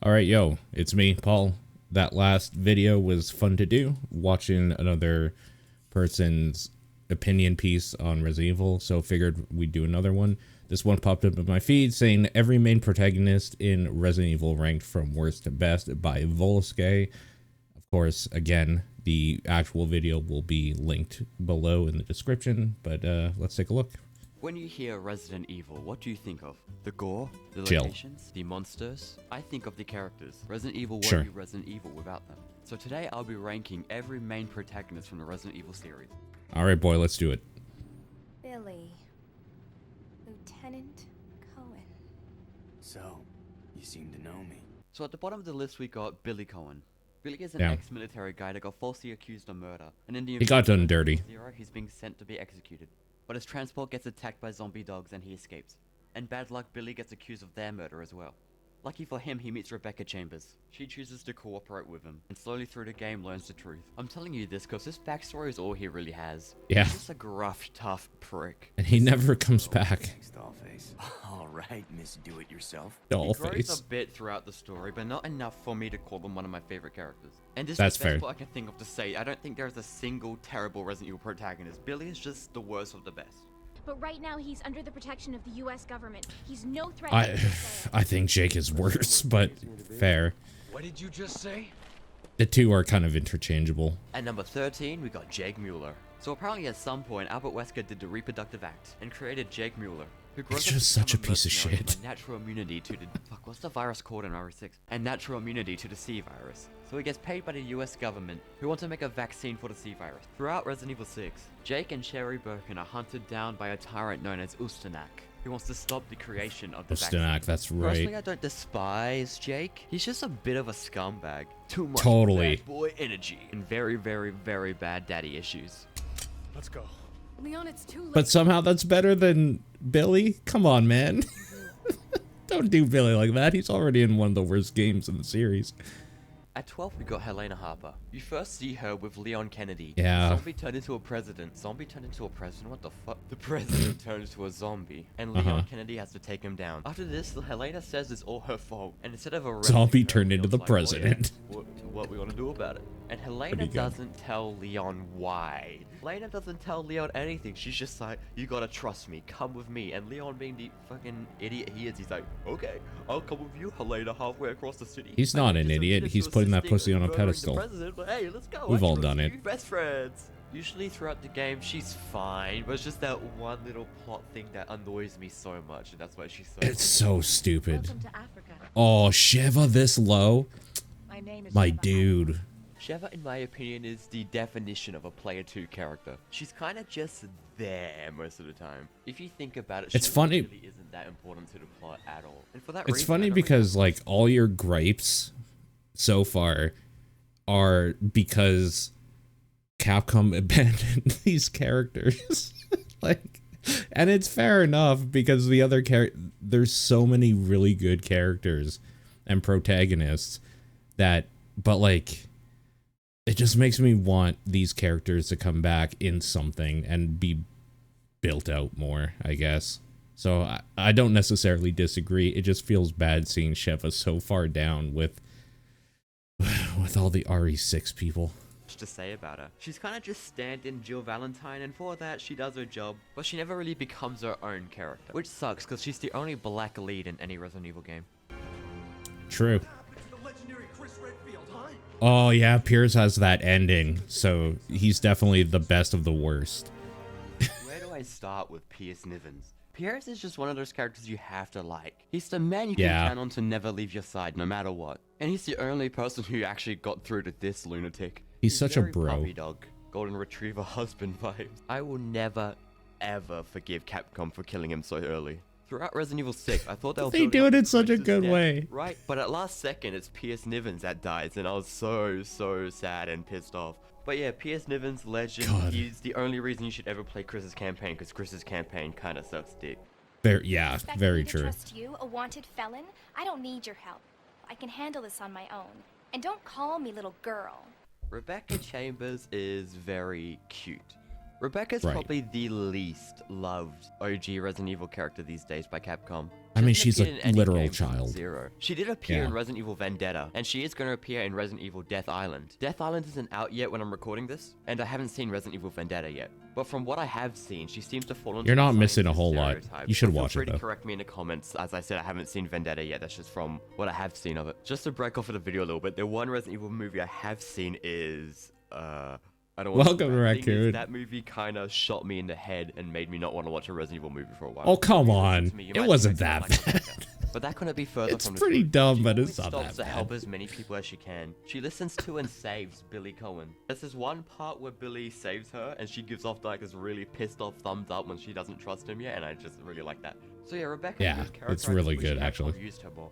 All right, yo, it's me, Paul. That last video was fun to do, watching another person's opinion piece on Resident Evil, so figured we'd do another one. This one popped up in my feed saying every main protagonist in Resident Evil ranked from worst to best by Volsky. Of course, again, the actual video will be linked below in the description, but let's take a look. When you hear Resident Evil, what do you think of? The gore? The Chill. locations? The monsters? I think of the characters. Resident Evil won't Sure. be Resident Evil without them. So today I'll be ranking every main protagonist from the Resident Evil series. All right, boy, let's do it. Billy. Lieutenant Cohen. So, you seem to know me. So at the bottom of the list we got Billy Cohen. Billy is an Yeah. ex-military guy that got falsely accused of murder. And in the He got done dirty. he's being sent to be executed. But his transport gets attacked by zombie dogs and he escapes. And bad luck, Billy gets accused of their murder as well. Lucky for him, he meets Rebecca Chambers. She chooses to cooperate with him, and slowly through the game learns the truth. I'm telling you this because this backstory is all he really has. Yeah. He's just a gruff, tough prick. And he never comes back. Thanks, Dollface. Alright, Miss Do-It-Yourself. He Doll grows face. a bit throughout the story, but not enough for me to call him one of my favorite characters. And this That's is the best fair. what I can think of to say. I don't think there's a single terrible Resident Evil protagonist. Billy is just the worst of the best. But right now he's under the protection of the U.S. government. He's no threat. I think Jake is worse, but fair. What did you just say? The two are kind of interchangeable. At number 13, we got Jake Mueller. So apparently at some point, Albert Wesker did the reproductive act and created Jake Mueller, who grows He's up to just such a become piece of mercenary shit. with natural immunity to the what's the virus called in RE6? And natural immunity to the C virus. So he gets paid by the US government, who want to make a vaccine for the C virus. Throughout Resident Evil 6, Jake and Sherry Birkin are hunted down by a tyrant known as Ustanak, who wants to stop the creation of the vaccine. Ustanak, that's Personally, right. I don't despise Jake. He's just a bit of a scumbag. Too much Totally. bad boy energy and very, very, very bad daddy issues. Let's go. Leon, it's too late. But somehow that's better than Billy? Come on, man. Don't do Billy like that. He's already in one of the worst games in the series. At 12, we got Helena Harper. You first see her with Leon Kennedy. Yeah. Zombie turned into a president. Zombie turned into a president? What the fuck? The president turns to a zombie. And Leon Kennedy has to take him down. After this, Helena says it's all her fault. And instead of arresting Zombie her, turned into Leon's the like, "Well, yeah, president." what we gonna do about it? And Helena Pretty good. doesn't tell Leon why. Helena doesn't tell Leon anything. She's just like, you gotta trust me. Come with me. And Leon, being the fucking idiot he is, he's like, okay, I'll come with you, Helena, halfway across the city. He's I not need an some idiot. tips He's to putting that assisting pussy on a murdering the pedestal. president, but hey, let's go. We've I all trust done it. you. Best friends. Usually throughout the game, she's fine, but it's just that one little plot thing that annoys me so much, and that's why she's so. It's so stupid. Welcome to Africa. Oh, Shiva this low? My name is My Sheva. dude. Sheva, in my opinion, is the definition of a player 2 character. She's kind of just there most of the time. If you think about it, It's she funny- really isn't that important to the plot at all. And for that It's reason, funny I don't really because, like, all your gripes so far are because Capcom abandoned these characters. Like, and it's fair enough because the other there's so many really good characters and protagonists but like, it just makes me want these characters to come back in something and be built out more, I guess. So I don't necessarily disagree. It just feels bad seeing Sheva so far down with all the RE6 people. much to say about her. She's kind of just stand-in Jill Valentine, and for that, she does her job, but she never really becomes her own character. Which sucks, because she's the only black lead in any Resident Evil game. True. Oh yeah, Pierce has that ending, so he's definitely the best of the worst. Where do I start with Pierce Nivens? Pierce is just one of those characters you have to like. He's the man you can count on to never leave your side, no matter what. And he's the only person who actually got through to this lunatic. He's such a very bro. Puppy dog, golden retriever husband vibes. I will never, ever forgive Capcom for killing him so early. Throughout Resident Evil 6, I thought they were They building do up it in to such a Chris's good death, way. right? But at last second, it's Pierce Nivens that dies, and I was so sad and pissed off. But yeah, Pierce Nivens, legend. God. He's the only reason you should ever play Chris's campaign, because Chris's campaign kind of sucks dick. Yeah, Expect very me to true. trust you, a wanted felon? I don't need your help. I can handle this on my own. And don't call me little girl. Rebecca Chambers is very cute. Rebecca's Right. probably the least loved OG Resident Evil character these days by Capcom. I mean, She she's hasn't a appeared in any literal game since child. Zero. She did appear Yeah. in Resident Evil Vendetta, and she is going to appear in Resident Evil Death Island. Death Island isn't out yet when I'm recording this, and I haven't seen Resident Evil Vendetta yet. But from what I have seen, she seems to fall into You're not the missing a scientist whole lot. stereotype. You should So watch feel it, free though. to correct me in the comments. As I said, I haven't seen Vendetta yet. That's just from what I have seen of it. Just to break off of the video a little bit, the one Resident Evil movie I have seen is I don't want Welcome to the thing is, Raccoon. that movie kind of shot me in the head and made me not want to watch a Resident Evil movie for a while. Oh, come on. To me, you It might wasn't think that it's not like bad. that, but that couldn't be further It's from the pretty truth. dumb, She but always it's not stops that to help bad. as many people as she can. She listens to and saves Billy Cohen. There's this one part where Billy saves her and she gives off like this really pissed off thumbs up when she doesn't trust him yet, and I just really like that. So yeah, Rebecca. Yeah, it's really good, actually. Used her more.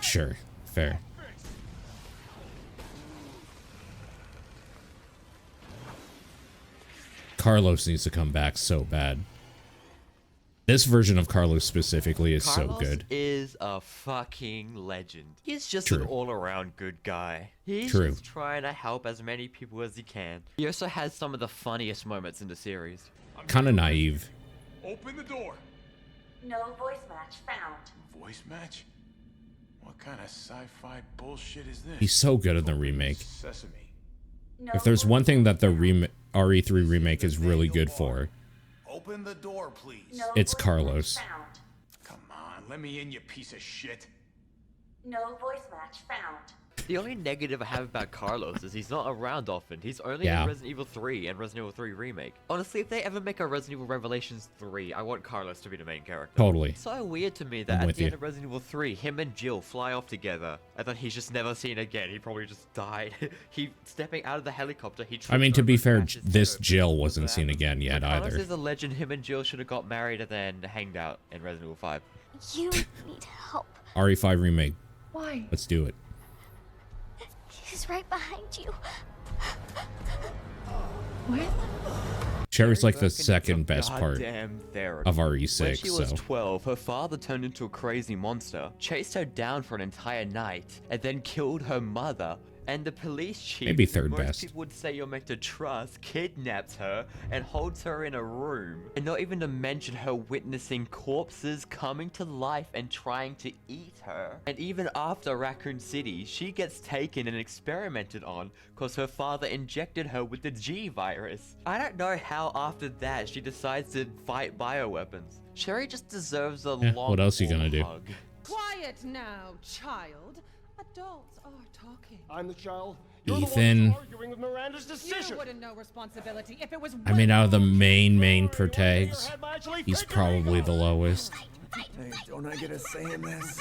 Sure. Fair. Carlos needs to come back so bad. This version of Carlos specifically is Carlos so good. is a fucking legend. He's just True. an all-around good guy. He's True. just trying to help as many people as he can. He also has some of the funniest moments in the series. Kind of naive. Open the door. No voice match found. Voice match? What kind of sci-fi bullshit is this? He's so good in the remake. Sesame. No If there's voice one thing match that the found. RE3 remake is really good for, Open the door, please. No it's voice Carlos. match found. Come on, let me in, you piece of shit. No voice match found. The only negative I have about Carlos is he's not around often. He's only Yeah. in Resident Evil 3 and Resident Evil 3 Remake. Honestly, if they ever make a Resident Evil Revelations 3, I want Carlos to be the main character. Totally. It's so weird to me I'm that at with the end you. of Resident Evil 3, him and Jill fly off together, and then he's just never seen again. He probably just died. He stepping out of the helicopter, he I mean, tripped to over be and fair, smashed his this head open. Jill wasn't What seen happened? again yet But Carlos either. is a legend. Him and Jill should have got married and then hanged out in Resident Evil 5. You need help. RE5 remake. Why? Let's do it. He's right behind you. Cherry's like the Birkin is second a best part goddamn therapy. of When RE6, she was so 12, her father turned into a crazy monster, chased her down for an entire night, and then killed her mother. And the police chief, Maybe who third most best. people would say you're meant to trust, kidnaps her and holds her in a room. And not even to mention her witnessing corpses coming to life and trying to eat her. And even after Raccoon City, she gets taken and experimented on because her father injected her with the G virus. I don't know how after that she decides to fight bioweapons. Sherry just deserves a Yeah, long what else you gonna do? hug. Quiet now, child. Adults are talking. I'm the child. Ethan. Arguing with Miranda's decision. You wouldn't know responsibility if it was. I mean, out of the main protags, Actually, he's take it probably easy. the lowest. Hey, don't I get a say in this?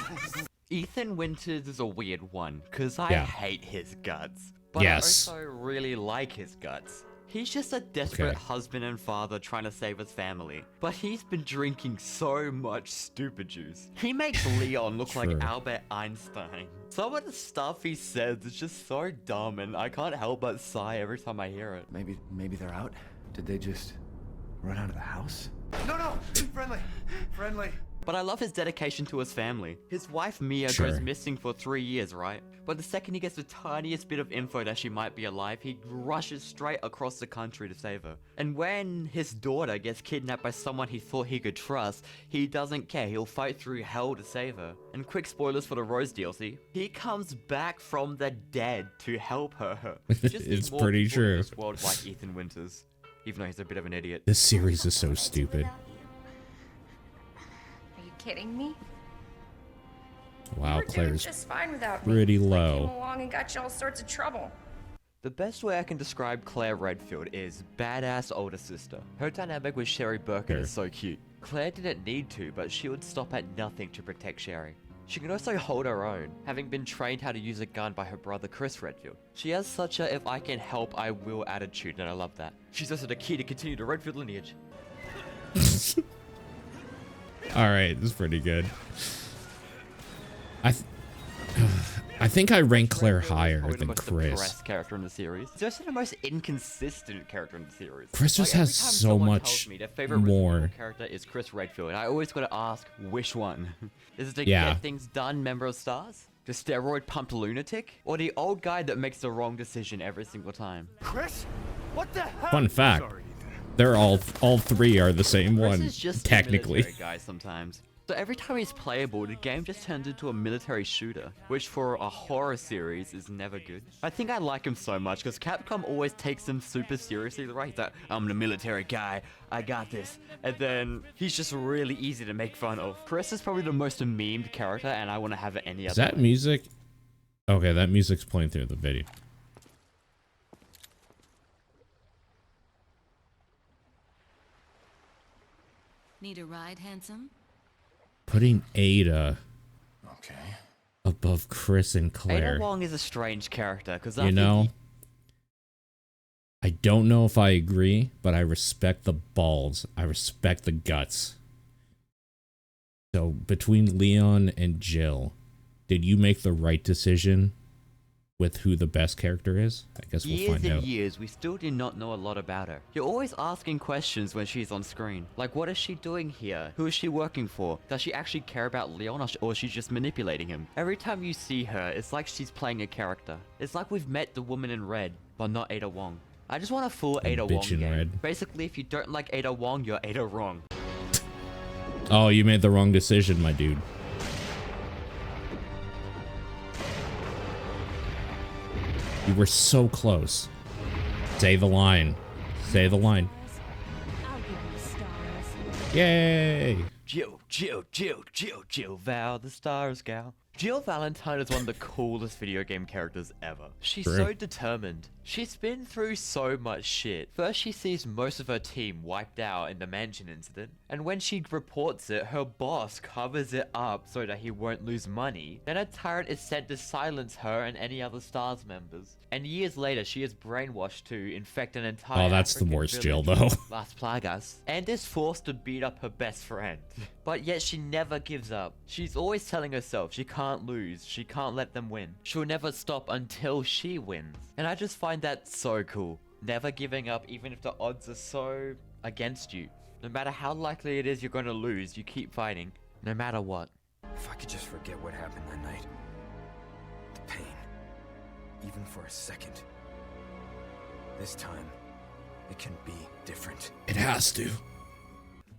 Ethan Winters is a weird one, because I Yeah. hate his guts. But Yes. I also really like his guts. He's just a desperate Okay. husband and father trying to save his family. But he's been drinking so much stupid juice. He makes Leon look like True. Albert Einstein. Some of the stuff he says is just so dumb, and I can't help but sigh every time I hear it. Maybe they're out? Did they just run out of the house? No, friendly. But I love his dedication to his family. His wife Mia Sure. goes missing for 3 years, right? But the second he gets the tiniest bit of info that she might be alive, he rushes straight across the country to save her. And when his daughter gets kidnapped by someone he thought he could trust, he doesn't care. He'll fight through hell to save her. And quick spoilers for the Rose DLC, he comes back from the dead to help her. We just need It's more pretty people in true. this world like Ethan Winters, even though he's a bit of an idiot. This series is so stupid. Are you kidding me? Wow, You were doing Claire's just fine without me. pretty I came low. along and got you all sorts of trouble. The best way I can describe Claire Redfield is badass older sister. Her dynamic with Sherry Birkin is so cute. Claire didn't need to, but she would stop at nothing to protect Sherry. She can also hold her own, having been trained how to use a gun by her brother Chris Redfield. She has such a if I can help, I will attitude, and I love that. She's also the key to continue the Redfield lineage. Alright, this is pretty good. I think I rank Claire higher Probably the than most Chris. depressed character in the series. She's also the most inconsistent character in the series. Chris just Like, has every time so someone much tells me their favorite Resident Evil more. character is Chris Redfield, and I always gotta ask, which one? Is it the Yeah. get things done member of Stars? The steroid pumped lunatic? Or the old guy that makes the wrong decision every single time? Chris? What the hell? Fun fact, Sorry, Ethan. they're all three are the same Chris one, is just a technically. military guy sometimes. So every time he's playable, the game just turns into a military shooter, which for a horror series is never good. I think I like him so much because Capcom always takes him super seriously, right? He's like, I'm the military guy, I got this. And then he's just really easy to make fun of. Chris is probably the most memed character and I want to have it any other Is that way. music? Okay, that music's playing through the video. Need a ride, handsome? Putting Ada Okay. above Chris and Claire. Ada Wong is a strange character because You know, I don't know if I agree, but I respect the balls. I respect the guts. So between Leon and Jill, did you make the right decision with who the best character is? I guess we'll years find and out. years, we still do not know a lot about her. You're always asking questions when she's on screen. Like, what is she doing here? Who is she working for? Does she actually care about Leon or is she just manipulating him? Every time you see her, it's like she's playing a character. It's like we've met the woman in red, but not Ada Wong. I just want a full The Ada Wong bitch in game. red. Basically, if you don't like Ada Wong, you're Ada wrong. Oh, you made the wrong decision, my dude. You were so close. Say the line. Say the line. I'll give you stars. Yay! Jill Val, the stars gal. Jill Valentine is one of the coolest video game characters ever. She's True. so determined. She's been through so much shit. First, she sees most of her team wiped out in the mansion incident, and when she reports it, her boss covers it up so that he won't lose money. Then a tyrant is sent to silence her and any other STARS members. And years later, she is brainwashed to infect an entire Oh, that's the African worst Jill, village though. with Las Plagas, and is forced to beat up her best friend. But yet she never gives up. She's always telling herself she can't lose, she can't let them win. She'll never stop until she wins. And I just find that so cool. Never giving up even if the odds are so against you. No matter how likely it is you're going to lose, you keep fighting, no matter what. If I could just forget what happened that night. The pain. Even for a second. This time, it can be different. It has to.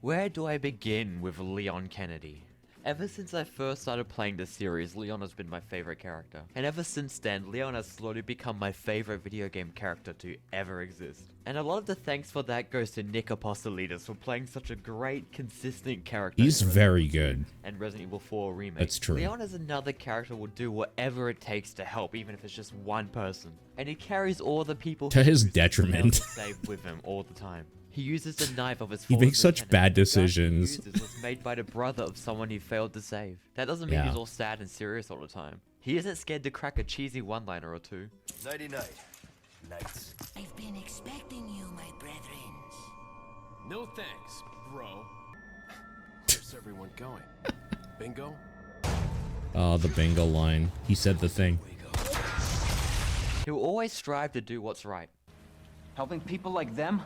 Where do I begin with Leon Kennedy? Ever since I first started playing this series, Leon has been my favorite character. And ever since then, Leon has slowly become my favorite video game character to ever exist. And a lot of the thanks for that goes to Nick Apostolides for playing such a great, consistent character. He's in very good. and Resident Evil 4 Remake. That's true. Leon is another character who will do whatever it takes to help, even if it's just one person. And he carries all the people To he his uses detriment. to save with him all the time. He uses the knife of his He fallen makes such lieutenant. bad The gun he decisions. uses was made by the brother of someone he failed to save. That doesn't mean Yeah. he's all sad and serious all the time. He isn't scared to crack a cheesy one-liner or two. Nighty-night. Nights. I've been expecting you, my brethren. No thanks, bro. Where's everyone going? Bingo? Oh, the bingo line. He said the thing. He'll always strive to do what's right. Helping people like them?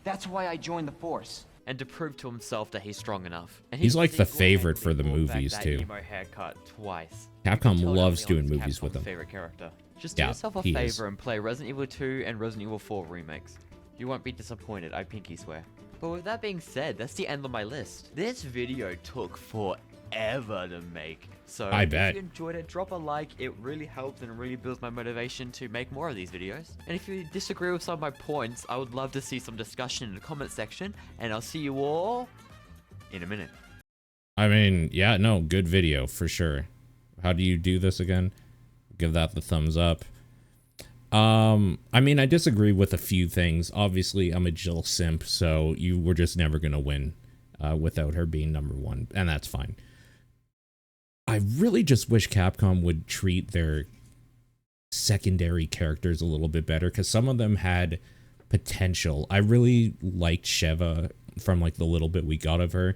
That's why I joined the force. And to prove to himself that he's strong enough. And He's like the single-handedly favorite for the brought back movies, that too. emo haircut twice. Capcom Totally loves on doing his movies with Capcom's him. favorite character. Just do Yeah, yourself a he favor is. and play Resident Evil 2 and Resident Evil 4 remakes. You won't be disappointed, I pinky swear. But with that being said, that's the end of my list. This video took forever to make. So I bet. if you enjoyed it, drop a like. It really helps and really builds my motivation to make more of these videos. And if you disagree with some of my points, I would love to see some discussion in the comment section. And I'll see you all in a minute. I mean, yeah, no, good video for sure. How do you do this again? Give that the thumbs up. I mean, I disagree with a few things. Obviously, I'm a Jill simp, so you were just never gonna win without her being #1, and that's fine. I really just wish Capcom would treat their secondary characters a little bit better, because some of them had potential. I really liked Sheva from like the little bit we got of her.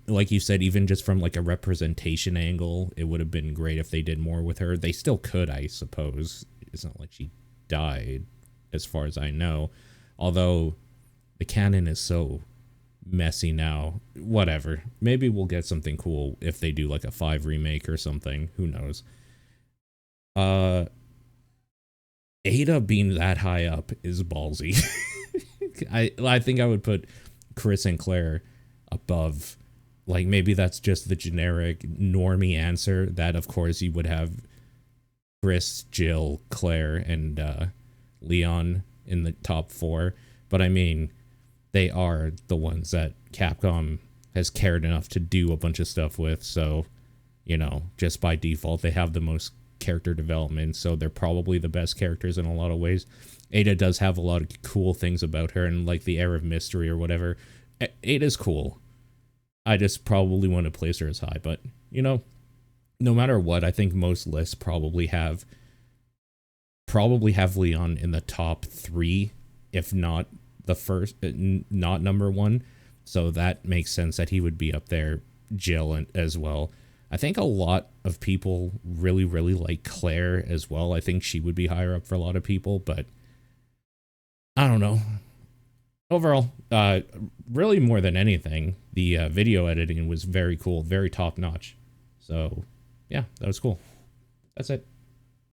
Like you said, even just from like a representation angle, it would have been great if they did more with her. They still could, I suppose. It's not like she died, as far as I know. Although the canon is so messy now. Whatever. Maybe we'll get something cool if they do like a 5 remake or something. Who knows? Ada being that high up is ballsy. I think I would put Chris and Claire above. Like, maybe that's just the generic normie answer that, of course, you would have Chris, Jill, Claire, and Leon in the top 4. But I mean, they are the ones that Capcom has cared enough to do a bunch of stuff with. So, you know, just by default, they have the most character development. So they're probably the best characters in a lot of ways. Ada does have a lot of cool things about her, and like the air of mystery or whatever. Ada's cool. I just probably want to place her as high, but, you know, no matter what, I think most lists probably have Leon in the top 3, if not the first, not number 1. So that makes sense that he would be up there, Jill as well. I think a lot of people really, really like Claire as well. I think she would be higher up for a lot of people, but I don't know. Overall, really more than anything, the video editing was very cool, very top notch. So, yeah, that was cool. That's it.